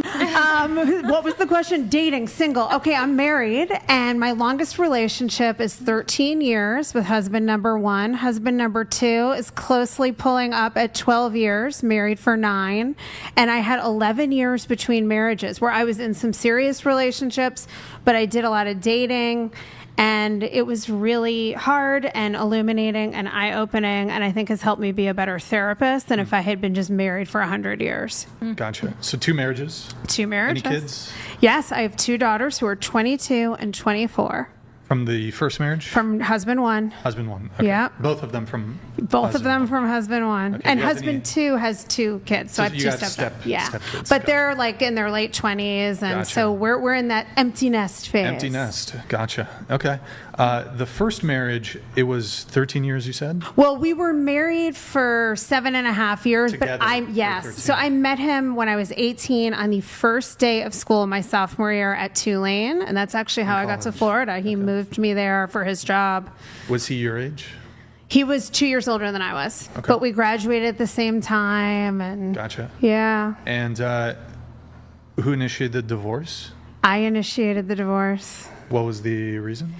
What was the question? Dating, single. Okay, I'm married, and my longest relationship is 13 years with husband number 1. Husband number 2 is closely pulling up at 12 years, married for 9. And I had 11 years between marriages where I was in some serious relationships, but I did a lot of dating. And it was really hard and illuminating and eye-opening, and I think has helped me be a better therapist than if I had been just married for 100 years. Gotcha. So 2 marriages? 2 marriages. Any kids? Yes, I have 2 daughters who are 22 and 24. From the first marriage? From husband 1. Husband 1. Okay. Yeah. Both of them from Both of them from husband 1. Okay, And do you have husband any- 2 has 2 kids. So I have you 2 got step Yeah. step kids. But Gotcha. they're like in their late 20s. And Gotcha. so we're in that empty nest phase. Empty nest. Gotcha. Okay. The first marriage, it was 13 years, you said? Well, we were married for 7.5 years, Together but for yes. 13. So I met him when I was 18 on the first day of school, my sophomore year at Tulane, and that's actually how I got to college. Florida. He moved me there for his job. Was he your age? He was 2 years older than I was, Okay. but we graduated at the same time, and Gotcha. yeah, And who initiated the divorce? I initiated the divorce. What was the reason?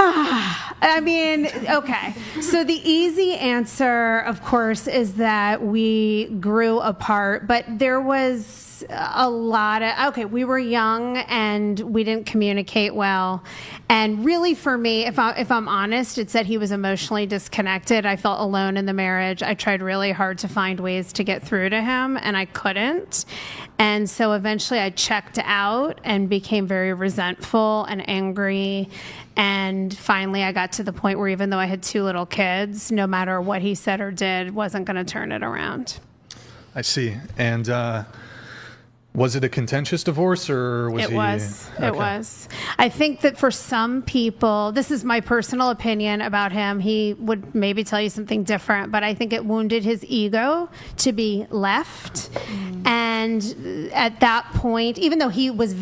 I mean, okay. So the easy answer, of course, is that we grew apart, but there was a lot of, okay, we were young and we didn't communicate well. And really for me, if I'm honest, it's that he was emotionally disconnected. I felt alone in the marriage. I tried really hard to find ways to get through to him, and I couldn't. And so eventually I checked out and became very resentful and angry. And finally, I got to the point where even though I had 2 little kids, no matter what he said or did, wasn't going to turn it around. I see. And was it a contentious divorce, or was It he? was. Okay. It was. I think that for some people, this is my personal opinion about him. He would maybe tell you something different, but I think it wounded his ego to be left. And at that point, even though he was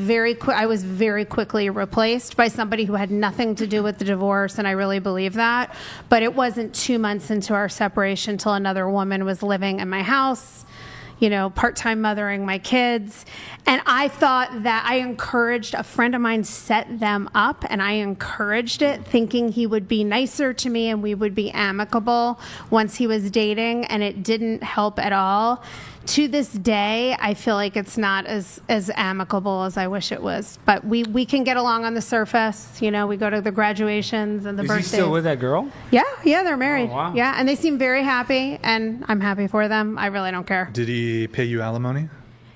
I was very quickly replaced by somebody who had nothing to do with the divorce, and I really believe that. But it wasn't 2 months into our separation till another woman was living in my house, you know, part-time mothering my kids. And I thought that I encouraged, a friend of mine set them up, and I encouraged it, thinking he would be nicer to me and we would be amicable once he was dating, and it didn't help at all. To this day, I feel like it's not as amicable as I wish it was. But we can get along on the surface. You know, we go to the graduations and the Is birthdays. he still with that girl? Yeah, they're married. Oh, wow. Yeah, and they seem very happy, and I'm happy for them. I really don't care. Did he pay you alimony?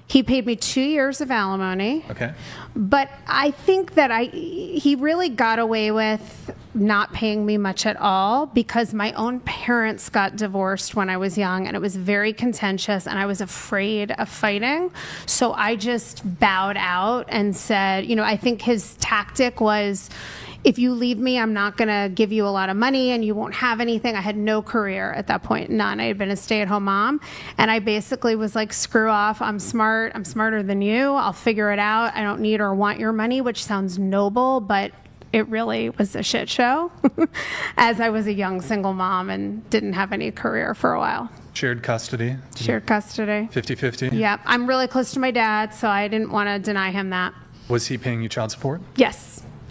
He paid me 2 years of alimony, Okay. but I think that he really got away with not paying me much at all because my own parents got divorced when I was young, and it was very contentious, and I was afraid of fighting. So I just bowed out and said, you know, I think his tactic was, if you leave me, I'm not going to give you a lot of money and you won't have anything. I had no career at that point, none. I had been a stay-at-home mom, and I basically was like, screw off. I'm smart. I'm smarter than you. I'll figure it out. I don't need or want your money, which sounds noble, but it really was a shit show as I was a young single mom and didn't have any career for a while. Shared custody? Shared custody. 50-50? Yeah. I'm really close to my dad, so I didn't want to deny him that. Was he paying you child support?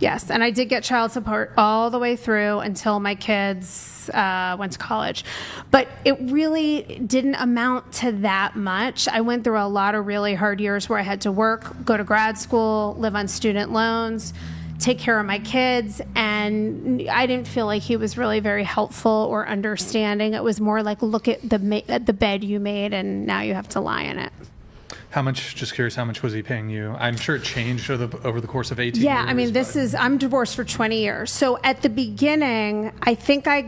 Yes, and I did get child support all the way through until my kids went to college. But it really didn't amount to that much. I went through a lot of really hard years where I had to work, go to grad school, live on student loans, take care of my kids, and I didn't feel like he was really very helpful or understanding. It was more like, look at the bed you made, and now you have to lie in it. How much, just curious, how much was he paying you? I'm sure it changed over the course of 18 years. Yeah, I mean, I'm divorced for 20 years. So at the beginning, I think I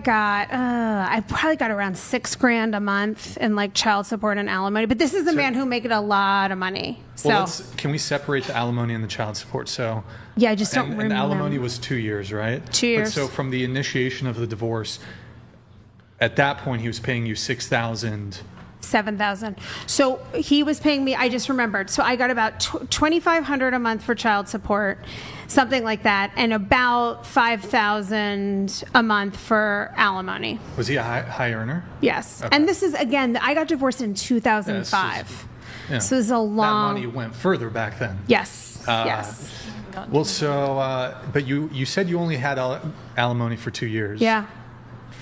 probably got around $6,000 a month in like child support and alimony. But this is a man who made a lot of money. So Well, can we separate the alimony and the child support? So yeah, I just don't remember. And alimony was 2 years, right? 2 years. But so from the initiation of the divorce, at that point, he was paying you $6,000. $7,000. So he was paying me, I just remembered. So I got about $2,500 a month for child support, something like that, and about $5,000 a month for alimony. Was he a high earner? Yes. Okay. And this is, again, I got divorced in 2005. Yeah. So it's a That long. money went further back then. Yes. Yes. Well, so, but you said you only had alimony for 2 years. Yeah.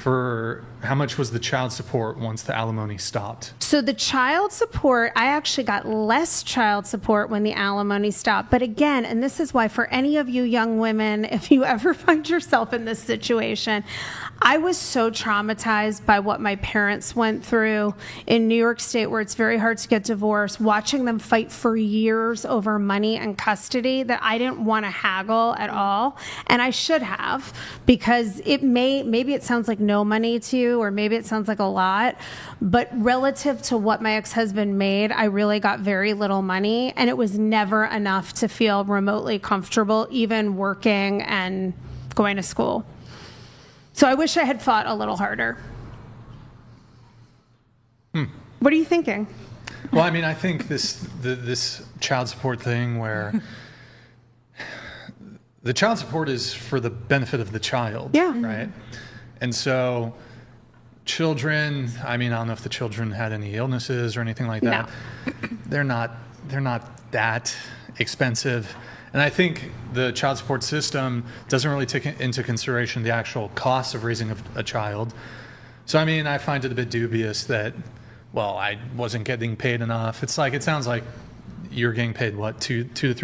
For how much was the child support once the alimony stopped? So the child support, I actually got less child support when the alimony stopped. But again, and this is why for any of you young women, if you ever find yourself in this situation, I was so traumatized by what my parents went through in New York State, where it's very hard to get divorced, watching them fight for years over money and custody, that I didn't want to haggle at all. And I should have, because maybe it sounds like no money to you, or maybe it sounds like a lot, but relative to what my ex-husband made, I really got very little money, and it was never enough to feel remotely comfortable, even working and going to school. So I wish I had fought a little harder. What are you thinking? Well, I mean, I think this child support thing where the child support is for the benefit of the child, Yeah. right? And so children, I mean, I don't know if the children had any illnesses or anything like that. No. They're not that expensive. And I think the child support system doesn't really take into consideration the actual cost of raising a child. So, I mean, I find it a bit dubious that, well, I wasn't getting paid enough. It's like, it sounds like you're getting paid, what, $2,000 to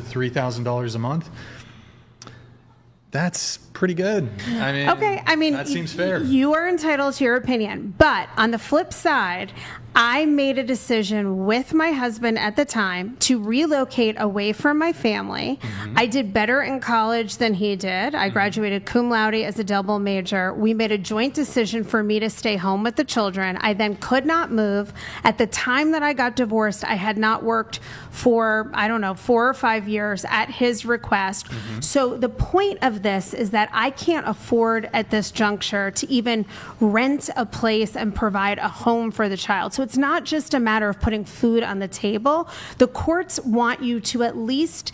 $3,000 a month? That's pretty good. I mean, Okay, I mean, that seems fair. You are entitled to your opinion, but on the flip side, I made a decision with my husband at the time to relocate away from my family. I did better in college than he did. I graduated cum laude as a double major. We made a joint decision for me to stay home with the children. I then could not move. At the time that I got divorced, I had not worked for, 4 or 5 years at his request. So the point of this is that I can't afford at this juncture to even rent a place and provide a home for the child. So it's not just a matter of putting food on the table. The courts want you to at least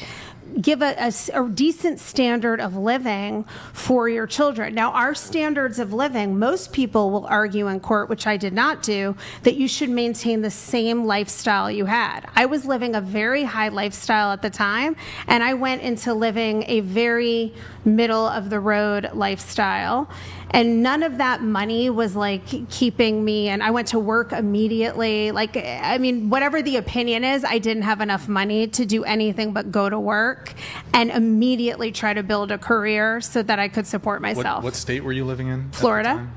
give a decent standard of living for your children. Now, our standards of living, most people will argue in court, which I did not do, that you should maintain the same lifestyle you had. I was living a very high lifestyle at the time, and I went into living a very middle of the road lifestyle. And none of that money was like keeping me, and I went to work immediately. Like, I mean, whatever the opinion is, I didn't have enough money to do anything but go to work and immediately try to build a career so that I could support myself. What state were you living in? at the Florida. time?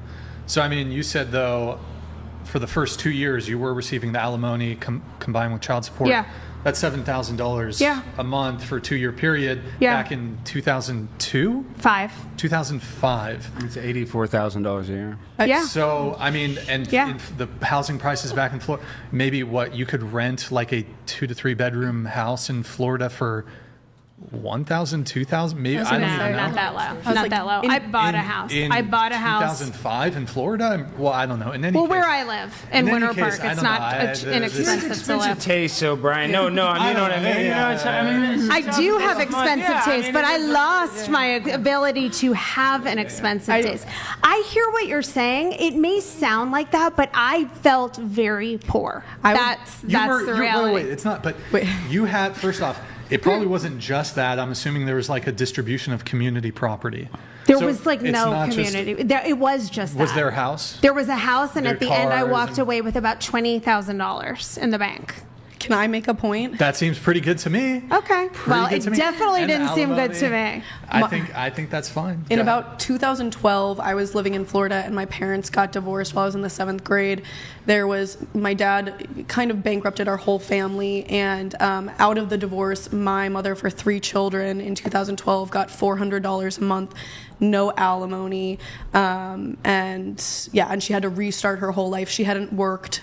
So, I mean, you said, though, for the first 2 years, you were receiving the alimony combined with child support. Yeah. That's $7,000 Yeah. a month for a 2-year period Yeah. back in 2002? 2005. It's $84,000 a year. Yeah. So, I mean, and Yeah. the housing prices back in Florida, maybe what you could rent like a 2 to 3 bedroom house in Florida for 1,000, 2,000, maybe, I don't No, even know. not that low. Not that low. I bought a house. In I bought a house. 2005 in Florida? Well, I don't know. In any Well, case, where I live in any Winter case, Park, I it's don't not know. inexpensive to live. Taste, so Brian. No, I mean, you know what I mean. You know, it's, I mean, it's- I do have expensive taste, but I lost my ability to have an expensive taste. I hear what you're saying. It may sound like that, but I felt very poor. That's the reality. Wait, it's not, but you had, first off, it probably wasn't just that. I'm assuming there was like a distribution of community property. There So was like it's no not just- community. It was just Was that. there a house? There was a house, and Their at the end, I cars walked and- away with about $20,000 in the bank. Can I make a point? That seems pretty good to me. Okay. Well, good it to me. definitely And didn't seem good to alimony. me. I think that's fine. In Go about 2012, I was living in Florida, and my parents got divorced while I was in the 7th grade. My dad kind of bankrupted our whole family, and out of the divorce, my mother, for 3 children in 2012, got $400 a month, no alimony, and she had to restart her whole life. She hadn't worked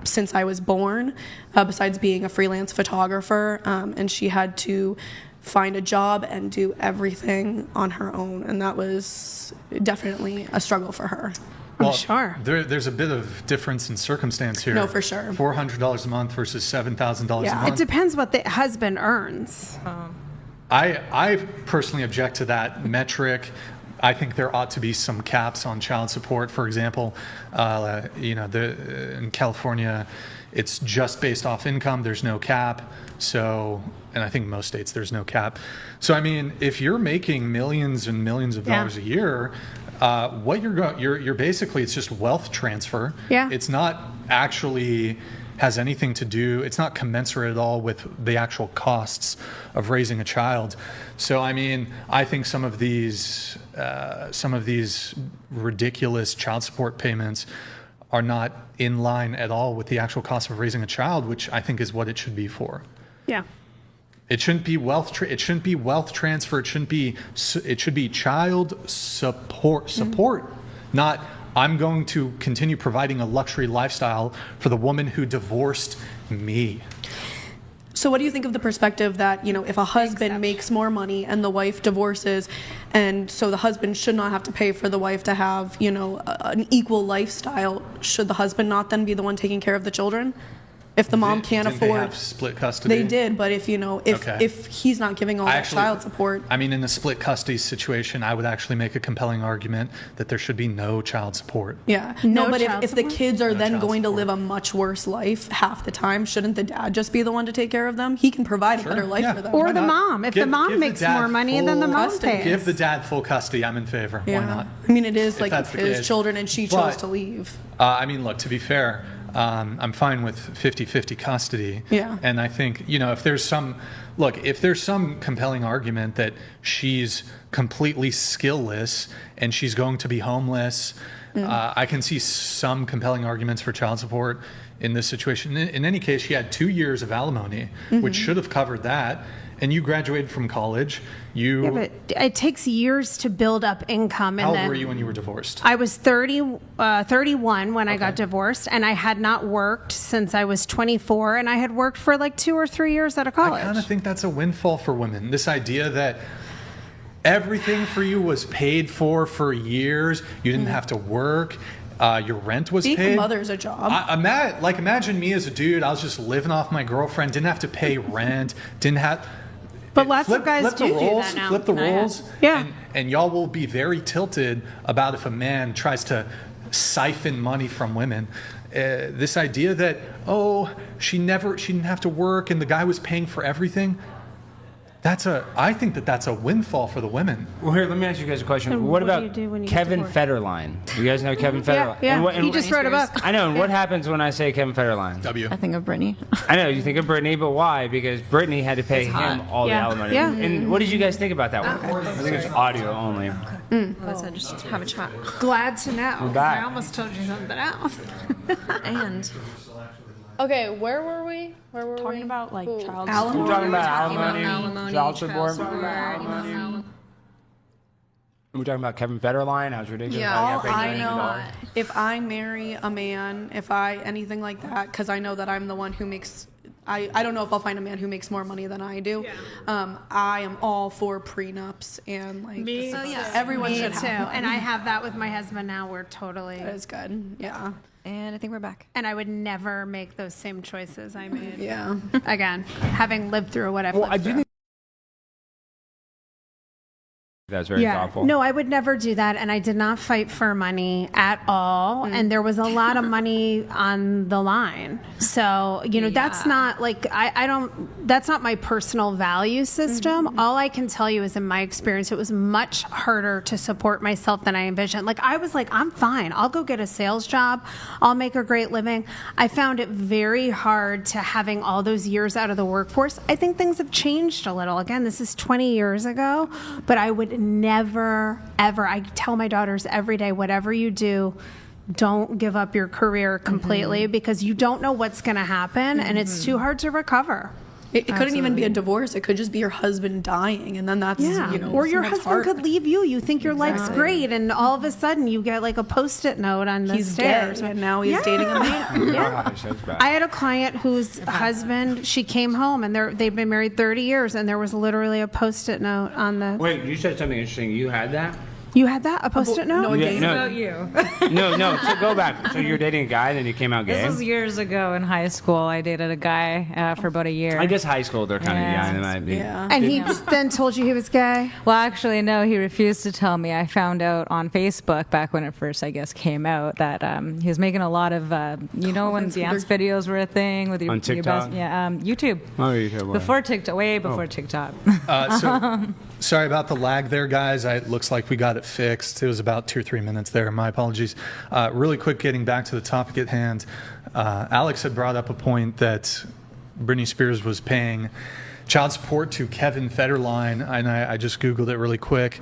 since I was born, besides being a freelance photographer, and she had to find a job and do everything on her own, and that was definitely a struggle for her. Well, sure. There's a bit of difference in circumstance here. No, for sure. $400 a month versus $7,000 Yeah. a It month. depends what the husband earns. I personally object to that metric. I think there ought to be some caps on child support. For example, in California, it's just based off income. There's no cap. So, and I think most states there's no cap. So, I mean, if you're making millions and millions of dollars a year, what you're basically, it's just wealth transfer. Yeah. It's not actually has anything to do, it's not commensurate at all with the actual costs of raising a child. So, I mean, I think some of these ridiculous child support payments are not in line at all with the actual cost of raising a child, which I think is what it should be for. Yeah. It shouldn't be it shouldn't be wealth transfer. It should be child support, not I'm going to continue providing a luxury lifestyle for the woman who divorced me. So what do you think of the perspective that, if a husband makes more money and the wife divorces, and so the husband should not have to pay for the wife to have, an equal lifestyle, should the husband not then be the one taking care of the children? If the mom can't Didn't they afford, have split custody? they did, but if Okay. if he's not giving all that child support, I mean, in a split custody situation, I would actually make a compelling argument that there should be no child support. yeah, No but child if the support? kids are then child going to support. live a much worse life half the time, shouldn't the dad just be the one to take care of them? He can provide a better life yeah. for them. Or Why the not? mom. If the Give mom the makes dad more money, then the full mom custody. pays. Give the dad full custody. I'm in favor. Yeah. Why not? I mean, it is If like that's the his case. children, and she But- chose to leave. I mean, look, to be fair, I'm fine with 50-50 custody. Yeah. And I think, if there's some compelling argument that she's completely skillless and she's going to be homeless, I can see some compelling arguments for child support in this situation. In any case, she had 2 years of alimony, which should have covered that. And you graduated from college. Yeah, but it takes years to build up income. How And old then were you when you were divorced? I was 31 when I got divorced, and I had not worked since I was 24, and I had worked for like 2 or 3 years out of college. I kind of think that's a windfall for women. This idea that everything for you was paid for years, you didn't have to work, your rent was Being paid. a mother's a job. Imagine me as a dude. I was just living off my girlfriend. Didn't have to pay rent. Didn't have. But lots of guys flip the do roles, that now. Flip the Oh, yeah. roles. Yeah. And y'all will be very tilted about if a man tries to siphon money from women. This idea that she didn't have to work and the guy was paying for everything. I think that's a windfall for the women. Well, here, let me ask you guys a question. And What what do about you do when you get Kevin divorced? Federline? You guys know Kevin Federline? Yeah, And he just wrote a book. I know. And what happens when I say Kevin Federline? W. I think of Brittany. I know you think of Brittany, but why? Because Brittany had to pay him hot. all Yeah. the alimony. Yeah. And what did you guys think about that one? I think it's audio only. Let's just have a chat. Glad to know. 'Cause back. I almost told you something else. And Okay, where were we? talking about like child Alimony. We're talking about alimony, alimony, child support. support. We're talking about Kevin Federline. How it's ridiculous. Yeah. how he All got paid I $90. know, if I marry a man, anything like that, because I know that I'm the one who makes. I don't know if I'll find a man who makes more money than I do. I am all for prenups and like. Me So, yeah. Everyone Me should too. have. And I have that with my husband now. We're totally. That is good. Yeah. And I think we're back. And I would never make those same choices I made. Yeah. Again, having lived through what I've Well, lived I do through. think that's very thoughtful. No, I would never do that. And I did not fight for money at all. And there was a lot of money on the line. So, that's not like, that's not my personal value system. All I can tell you is in my experience, it was much harder to support myself than I envisioned. Like, I was like, I'm fine. I'll go get a sales job. I'll make a great living. I found it very hard to having all those years out of the workforce. I think things have changed a little. Again, this is 20 years ago, but I would never, ever, I tell my daughters every day, whatever you do, don't give up your career completely because you don't know what's going to happen and it's too hard to recover. It couldn't even be a divorce. It could just be your husband dying, and then that's or your that's husband hard. could leave you. You think your life's great, and all of a sudden you get like a Post-it note on the He's stairs. dead, and now he's dating a man. Gosh, that's bad. I had a client whose husband, she came home and they've been married 30 years, and there was literally a Post-it note on the. Wait, you said something interesting. You had that? You had that? A post-it note? No, a game. No. About you. No. So go back. So you're dating a guy, then you came out gay. This was years ago in high school. I dated a guy for about a year. I guess high school they're kind of Yeah. young. They might be. Yeah. And he then told you he was gay? Well, actually, no, he refused to tell me. I found out on Facebook back when it first, I guess, came out that he was making a lot of, when dance videos were a thing with your, On TikTok? YouTube. Oh, you have one. Before TikTok, way before TikTok. So sorry about the lag there, guys. It looks like we got it fixed. It was about 2 or 3 minutes there. My apologies. Really quick, getting back to the topic at hand. Alex had brought up a point that Britney Spears was paying child support to Kevin Federline, and I just Googled it really quick.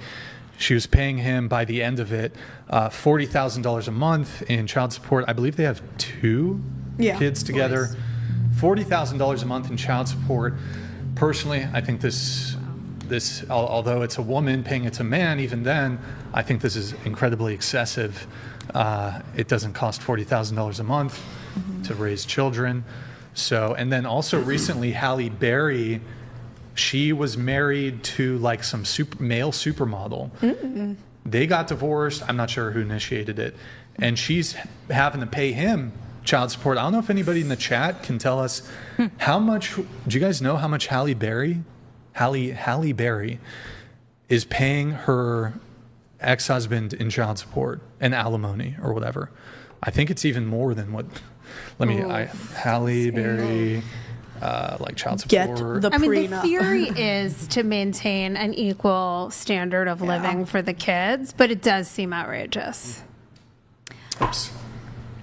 She was paying him, by the end of it, $40,000 a month in child support. I believe they have 2 kids together. $40,000 a month in child support. Personally, I think this, although it's a woman paying it to a man, even then, I think this is incredibly excessive. It doesn't cost $40,000 a month to raise children. So, and then also recently, Halle Berry, she was married to like some male supermodel. They got divorced. I'm not sure who initiated it. And she's having to pay him child support. I don't know if anybody in the chat can tell us how much, do you guys know how much Halle Berry is paying her ex-husband in child support and alimony or whatever? I think it's even more than what, Halle Berry, like child Get support. the I mean, the prenup. theory is to maintain an equal standard of living for the kids, but it does seem outrageous. Oops.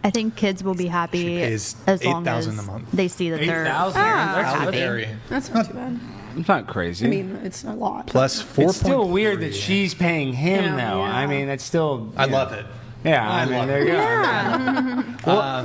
I think kids will be happy She pays as long as $8,000 a month. they see that they're 8,000? Halle happy. Berry. That's not too bad. It's not crazy. I mean, it's a lot. Plus 4. it's still weird that she's paying him, Yeah. though. Yeah. I mean, that's still. I love it. Yeah, I mean, love there you go. Well,